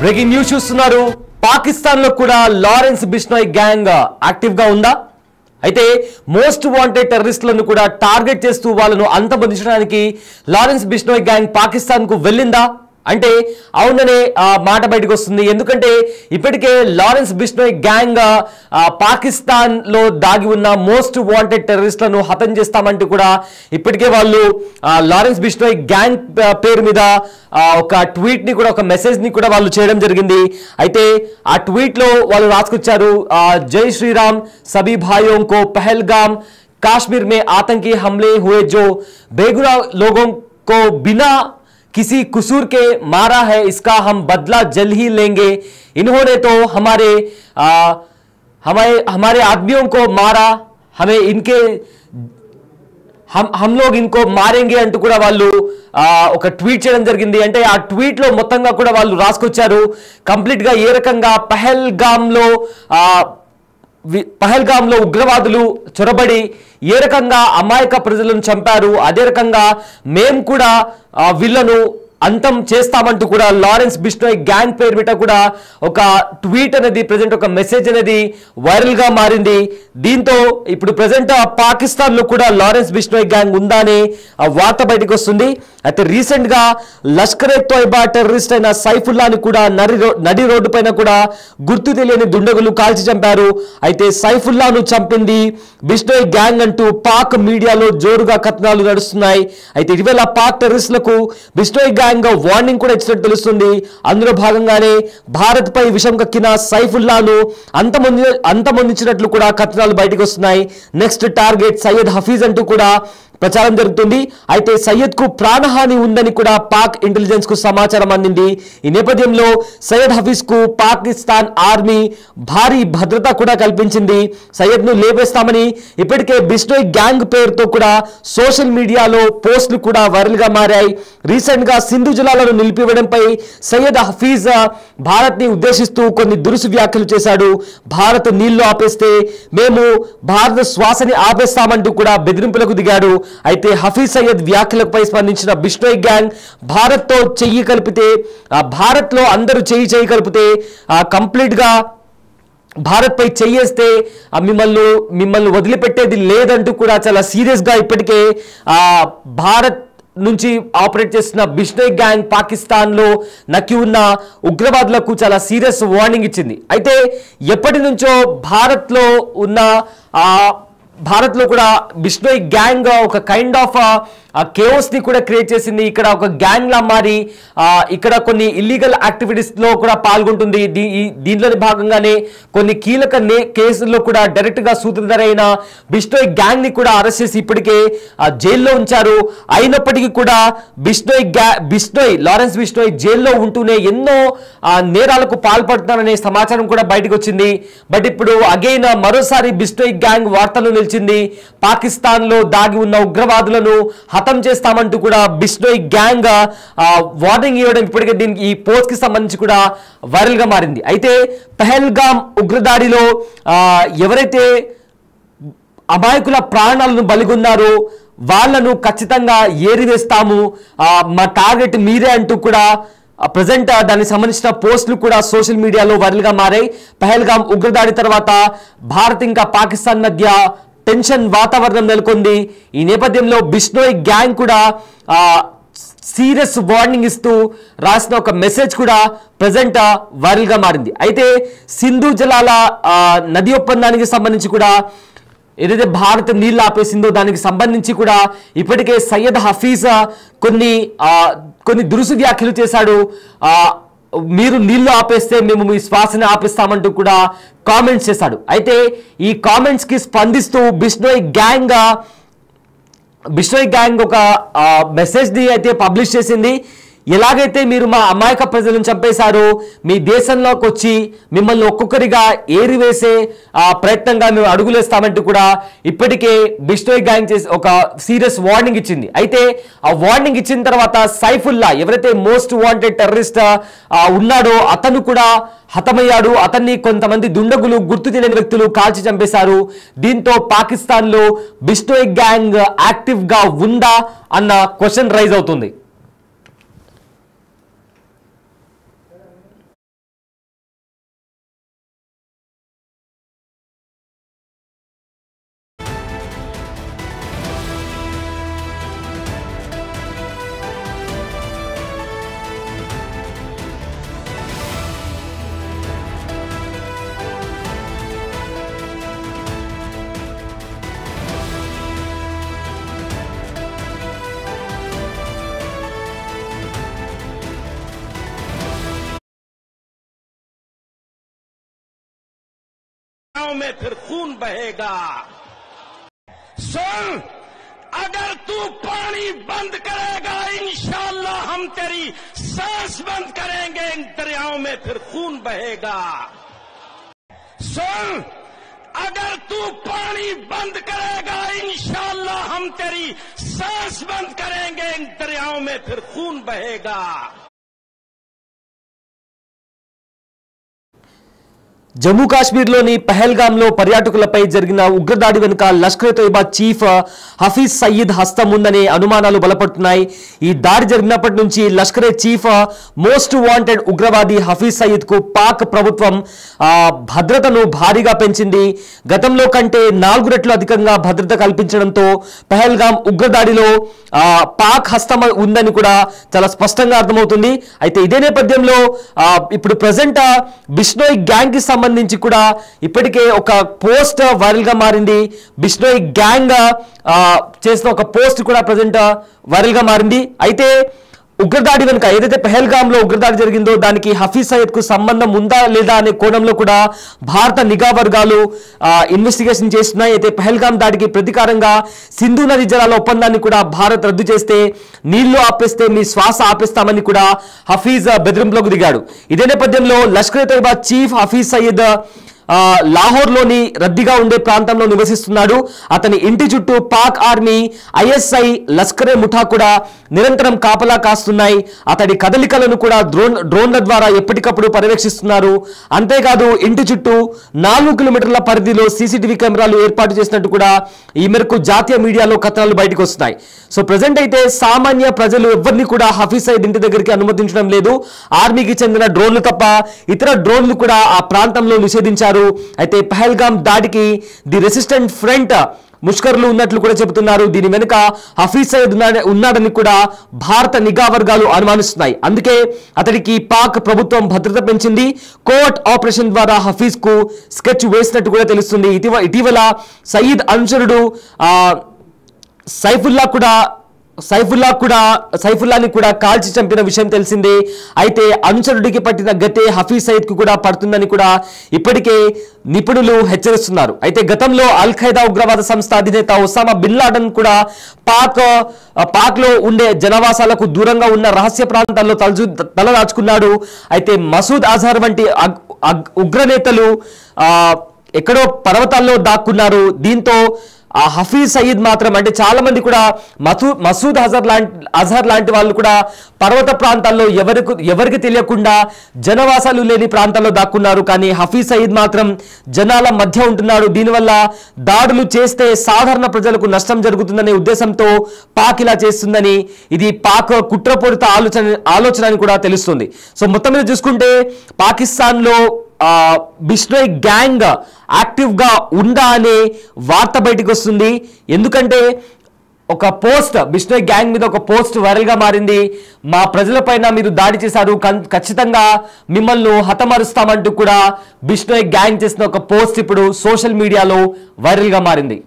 Breaking news చూస్తున్నారు. పాకిస్తాన్ లో కూడా లారెన్స్ బిష్నోయ్ గ్యాంగ్ యాక్టివ్ గా ఉందా? అయితే మోస్ట్ వాంటెడ్ టెర్రరిస్టులను కూడా టార్గెట్ చేస్తూ వాళ్ళను అంతమొందించడానికి లారెన్స్ బిష్నోయ్ గ్యాంగ్ పాకిస్తాన్ కు వెళ్ళిందా అంటే అవుననే మాట బయటకు వస్తుంది. ఎందుకంటే ఇప్పటికే లారెన్స్ బిష్నోయ్ గ్యాంగ్ పాకిస్తాన్ లో దాగి ఉన్న మోస్ట్ వాంటెడ్ టెర్రరిస్టులను హతం చేస్తామంటూ కూడా ఇప్పటికే వాళ్ళు లారెన్స్ బిష్నోయ్ గ్యాంగ్ పేరు మీద ఒక ట్వీట్ ని కూడా ఒక మెసేజ్ ని కూడా వాళ్ళు చేయడం జరిగింది. అయితే ఆ ట్వీట్ లో వాళ్ళు రాసుకొచ్చారు, జై శ్రీరామ్ सभी भाइयों को पहलगाम कश्मीर में आतंकी हमले हुए जो बेगुनाह लोगों को बिना किसी कसूर के मारा है, इसका हम बदला जल्द ही लेंगे. इन्होंने तो हमारे आदमियों को मारा, हमें इनके हम लोग इनको मारेंगे अंटू కూడా వాళ్ళు ఒక ట్వీట్ చేయడం జరిగింది. అంటే ఆ ట్వీట్ లో మొత్తంగా కూడా వాళ్ళు రాసుకొచ్చారు కంప్లీట్ గా ఏ రకంగా పహల్గామ్లో ఉగ్రవాదులు చొరబడి ఏ రకంగా అమాయక ప్రజలను చంపారు, అదే రకంగా మేము కూడా వీళ్ళను అంతం చేస్తామంటూ కూడా లారెన్స్ బిష్నోయ్ గ్యాంగ్ పేరు మీద కూడా ఒక ట్వీట్ అనేది ప్రెజెంట్ ఒక మెసేజ్ అనేది వైరల్ గా మారింది. దీంతో ఇప్పుడు ప్రెజెంట్ పాకిస్తాన్ లో కూడా లారెన్స్ బిష్నోయ్ గ్యాంగ్ ఉందా అనే వార్త బయటకు వస్తుంది. అయితే రీసెంట్ గా లష్కర్ ఎ తోయిబా టెర్రరిస్ట్ అయిన సైఫుల్లాని కూడా నడి రోడ్డు పైన కూడా గుర్తు తెలియని దుండగులు కాల్చి చంపారు. అయితే సైఫుల్లాను చంపింది బిష్నోయ్ గ్యాంగ్ అంటూ పాక్ మీడియాలో జోరుగా కథనాలు నడుస్తున్నాయి. అయితే ఇటీవల పాక్ టెర్రరిస్టులకు బిష్నోయ్ గ్యాంగ్ వార్నింగ్ కూడా ఇచ్చినట్టు తెలుస్తుంది. అందులో భాగంగానే భారత్ పై విషం కక్కిన సైఫుల్లాను అంతమొందించినట్లు కూడా కథనాలు బయటకు వస్తున్నాయి. నెక్స్ట్ టార్గెట్ సయ్యద్ హఫీజ్ అంటూ కూడా ప్రచారం జరుగుతుంది. అయితే సయ్యద్ కు ప్రాణహాని ఉందని కూడా పాక్ ఇంటెలిజెన్స్ కు సమాచారం అందింది. ఈ నేపథ్యంలో సయ్యద్ హఫీజ్ కు పాకిస్తాన్ ఆర్మీ భారీ భద్రత కూడా కల్పించింది. సయ్యద్ ను లేపేస్తామని ఇప్పటికే బిష్నోయ్ గ్యాంగ్ పేరుతో కూడా సోషల్ మీడియాలో పోస్టులు కూడా వైరల్ గా మారాయి. రీసెంట్ గా సింధు జలాలను నిలిపివేయడంపై సయ్యద్ హఫీజ్ భారత్ ని ఉద్దేశిస్తూ కొన్ని దురుసు వ్యాఖ్యలు చేశాడు. భారత్ నీళ్లు ఆపేస్తే మేము భారత శ్వాసని ఆపేస్తామంటూ కూడా బెదిరింపులకు దిగాడు. అయితే హఫీజ్ సయ్యద్ వ్యాఖ్యలపై స్పందించిన బిష్నోయ్ గ్యాంగ్ భారత్ తో చెయ్యి కలిపితే భారత్ లో అందరూ చెయ్యి కలిపితే కంప్లీట్ గా భారత్ పై చెయ్యేస్తే మిమ్మల్ని వదిలిపెట్టేది లేదంటూ కూడా చాలా సీరియస్ గా ఇప్పటికే భారత్ నుంచి ఆపరేట్ చేస్తున్న బిష్నోయ్ గ్యాంగ్ పాకిస్తాన్ లో నక్కి ఉన్న ఉగ్రవాదులకు చాలా సీరియస్ వార్నింగ్ ఇచ్చింది. అయితే ఎప్పటి నుంచో భారత్ లో కూడా బిష్నోయ్ గ్యాంగ్ ఒక కైండ్ ఆఫ్ కేఓస్ ని కూడా క్రియేట్ చేసింది. ఇక్కడ ఒక గ్యాంగ్ లా మారి ఇక్కడ కొన్ని ఇల్లీగల్ యాక్టివిటీస్ లో కూడా పాల్గొంటుంది. దీనిలోని భాగంగానే కొన్ని కీలక కేసుల్లో కూడా డైరెక్ట్ గా సూత్రధారైన బిష్నోయ్ గ్యాంగ్ ని కూడా అరెస్ట్ చేసి ఇప్పటికే జైల్లో ఉంచారు. అయినప్పటికీ కూడా లారెన్స్ బిష్నోయ్ జైల్లో ఉంటూనే ఎన్నో నేరాలకు పాల్పడుతున్నారనే సమాచారం కూడా బయటకు వచ్చింది. బట్ ఇప్పుడు అగైన్ మరోసారి బిష్నోయ్ గ్యాంగ్ వార్తల్లో నిలిచింది. పాకిస్తాన్ లో దాగి ఉన్న ఉగ్రవాదులను హతం చేస్తామంటూ కూడా బిష్నోయ్ గ్యాంగ్ వార్నింగ్ ఇవ్వడం ఇప్పటికే దీనికి ఈ పోస్ట్ కి సంబంధించి కూడా వైరల్ గా మారింది. అయితే పహల్గామ్ ఉగ్రదాడిలో ఎవరైతే అమాయకుల ప్రాణాలను బలిగొన్నారో వాళ్లను ఖచ్చితంగా ఏరివేస్తాము, మా టార్గెట్ మీరే అంటూ కూడా ప్రజెంట్ దానికి సంబంధించిన పోస్టులు కూడా సోషల్ మీడియాలో వైరల్ గా మారాయి. పహల్గామ్ ఉగ్రదాడి తర్వాత భారత్ ఇంకా పాకిస్తాన్ మధ్య టెన్షన్ వాతావరణం నెలకొంది. ఈ నేపథ్యంలో బిష్నోయ్ గ్యాంగ్ కూడా సీరియస్ వార్నింగ్ ఇస్తూ రాసిన ఒక మెసేజ్ కూడా ప్రజెంట్ వైరల్ గా మారింది. అయితే సింధు జలాల నది ఒప్పందానికి సంబంధించి కూడా ఏదైతే భారత్ నీళ్లు ఆపేసిందో దానికి సంబంధించి కూడా ఇప్పటికే సయ్యద్ హఫీజ్ కొన్ని దురుసు వ్యాఖ్యలు చేశాడు. మీరు నీళ్లు ఆపేస్తే మేము మీ శ్వాసని ఆపేస్తామంటూ కూడా కామెంట్స్ చేశాడు. అయితే ఈ కామెంట్స్ కి స్పందిస్తూ బిష్నోయ్ గ్యాంగ్ ఒక మెసేజ్ ని అయితే పబ్లిష్ చేసింది. ఎలాగైతే మీరు మా అమాయక ప్రజలను చంపేశారో మీ దేశంలోకి వచ్చి మిమ్మల్ని ఒక్కొక్కరిగా ఏరివేసే ప్రయత్నంగా మేము అడుగులేస్తామంటూ కూడా ఇప్పటికే బిష్నోయ్ గ్యాంగ్ చేసి ఒక సీరియస్ వార్నింగ్ ఇచ్చింది. అయితే ఆ వార్నింగ్ ఇచ్చిన తర్వాత సైఫుల్లా ఎవరైతే మోస్ట్ వాంటెడ్ టెర్రరిస్ట్ ఉన్నాడో అతను కూడా హతమయ్యాడు. అతన్ని కొంతమంది దుండగులు గుర్తు తెలియని వ్యక్తులు కాల్చి చంపేశారు. దీంతో పాకిస్తాన్ లో బిష్నోయ్ గ్యాంగ్ యాక్టివ్ గా ఉందా అన్న క్వశ్చన్ రైజ్ అవుతుంది. में फिर खून बहेगा। सुन, अगर तू पानी बंद करेगा इंशाअल्लाह हम तेरी सांस बंद करेंगे, इन दरियाओं में फिर खून बहेगा। सुन, अगर तू पानी बंद करेगा इंशाअल्लाह हम तेरी सांस बंद करेंगे, इन दरियाओं में फिर खून बहेगा। జమ్మూ కాశ్మీర్లోని పహల్గామ్లో పర్యాటకులపై జరిగిన ఉగ్రదాడి వెనుక లష్కర్ తోయిబా చీఫ్ హఫీజ్ సయీద్ హస్తం ఉందనే అనుమానాలు బలపడుతున్నాయి. ఈ దాడి జరిగినప్పటి నుంచి లష్కరే చీఫ్ మోస్ట్ వాంటెడ్ ఉగ్రవాది హఫీజ్ సయీద్ కు పాక్ ప్రభుత్వం భద్రతను భారీగా పెంచింది. గతంలో కంటే 4 రెట్లు అధికంగా భద్రత కల్పించడంతో పహల్గామ్ ఉగ్రదాడిలో పాక్ హస్తం ఉందని కూడా చాలా స్పష్టంగా అర్థమవుతుంది. అయితే ఇదే నేపథ్యంలో ఇప్పుడు ప్రజెంట్ బిష్నోయ్ గ్యాంగ్ కి సంబంధించి కూడా ఇప్పటికే ఒక పోస్ట్ వైరల్ గా మారింది. బిష్నోయ్ గ్యాంగ్ చేసిన ఒక పోస్ట్ కూడా ప్రజెంట్ వైరల్ గా మారింది. అయితే ఉగ్రదాడి వెనుక ఏదైతే పహల్గామ్ లో ఉగ్రదాడి జరిగిందో దానికి హఫీజ్ సయీద్ కు సంబంధం ఉందా లేదా అనే కోణంలో కూడా భారత నిఘా వర్గాలు ఇన్వెస్టిగేషన్ చేస్తున్నాయి. అయితే పహల్గామ్ దాడికి ప్రతీకారంగా సింధు నది జలాల ఒప్పందాన్ని కూడా భారత్ రద్దు చేస్తే, నీళ్లు ఆపేస్తే మీ శ్వాస ఆపేస్తామని కూడా హఫీజ్ బెదిరింపులకు దిగాడు. ఇదే నేపథ్యంలో లష్కర్ తోయిబా చీఫ్ హఫీజ్ సయీద్ లాహోర్లోని రద్దీగా ఉండే ప్రాంతంలో నివసిస్తున్నాడు. అతని ఇంటి చుట్టూ పాక్ ఆర్మీ, ఐఎస్ఐ, లష్కరే ముఠా కూడా నిరంతరం కాపలా కాస్తున్నాయి. అతడి కదలికలను కూడా డ్రోన్ల ద్వారా ఎప్పటికప్పుడు పర్యవేక్షిస్తున్నారు. అంతేకాదు ఇంటి చుట్టూ 4 కిలోమీటర్ల పరిధిలో సీసీటీవీ కెమెరాలు ఏర్పాటు చేసినట్టు కూడా ఈ మేరకు జాతీయ మీడియాలో కథనాలు బయటకు వస్తున్నాయి. సో ప్రజెంట్ అయితే సామాన్య ప్రజలు ఎవరిని కూడా హఫీజ్ సయీద్ ఇంటి దగ్గరికి అనుమతించడం లేదు. ఆర్మీకి చెందిన డ్రోన్లు తప్ప ఇతర డ్రోన్లు కూడా ఆ ప్రాంతంలో నిషేధించారు. అయితే పహల్గామ్ దాడికి ది రెసిస్టెంట్ ఫ్రంట్ ముష్కర్లు ఉన్నట్లు కూడా చెబుతున్నారు. దీని వెనుక హఫీజ్ సయీద్ ఉన్నాడని కూడా భారత నిఘా వర్గాలు అనుమానిస్తున్నాయి. అందుకే అతడికి పాక్ ప్రభుత్వం భద్రత పెంచింది. కోర్ట్ ఆపరేషన్ ద్వారా హఫీజ్ కు స్కెచ్ వేసినట్టు కూడా తెలుస్తుంది. ఇటీవల సయీద్ అనుచరుడు సైఫుల్లాని కూడా కాల్చి చంపిన విషయం తెలిసిందే. అయితే అనుచరుడికి పట్టిన గతే హఫీజ్ సయీద్ కు కూడా పడుతుందని కూడా ఇప్పటికే నిపుణులు హెచ్చరిస్తున్నారు. అయితే గతంలో అల్ ఖైదా ఉగ్రవాద సంస్థ అధినేత ఒసామా బిన్ లాడెన్ కూడా పాక్ లో ఉండే జనవాసాలకు దూరంగా ఉన్న రహస్య ప్రాంతాల్లో తలదాచుకున్నాడు. అయితే మసూద్ అజహర్ వంటి ఉగ్రనేతలు ఎక్కడో పర్వతాల్లో దాక్కున్నారు. దీంతో హఫీజ్ సయీద్ మాత్రం, అంటే చాలా మంది కూడా మసూద్ అజహర్ లాంటి వాళ్ళు కూడా పర్వత ప్రాంతాల్లో ఎవరికి తెలియకుండా జనవాసాలు లేని ప్రాంతాల్లో దాక్కున్నారు. కానీ హఫీజ్ సయీద్ మాత్రం జనాల మధ్య ఉంటున్నాడు. దీనివల్ల దాడులు చేస్తే సాధారణ ప్రజలకు నష్టం జరుగుతుందనే ఉద్దేశంతో పాక్ ఇలా చేస్తుందని, ఇది పాక్ కుట్రపూరిత ఆలోచన అని కూడా తెలుస్తుంది. సో మొత్తం మీద చూసుకుంటే పాకిస్తాన్లో బిష్నోయ్ గ్యాంగ్ యాక్టివ్ గా ఉందా అనే వార్త బయటకు వస్తుంది. ఎందుకంటే ఒక పోస్ట్, బిష్నోయ్ గ్యాంగ్ మీద ఒక పోస్ట్ వైరల్ గా మారింది. మా ప్రజలపైన మీరు దాడి చేశారు, ఖచ్చితంగా మిమ్మల్ని హతమరుస్తామంటూ కూడా బిష్నోయ్ గ్యాంగ్ చేసిన ఒక పోస్ట్ ఇప్పుడు సోషల్ మీడియాలో వైరల్ గా మారింది.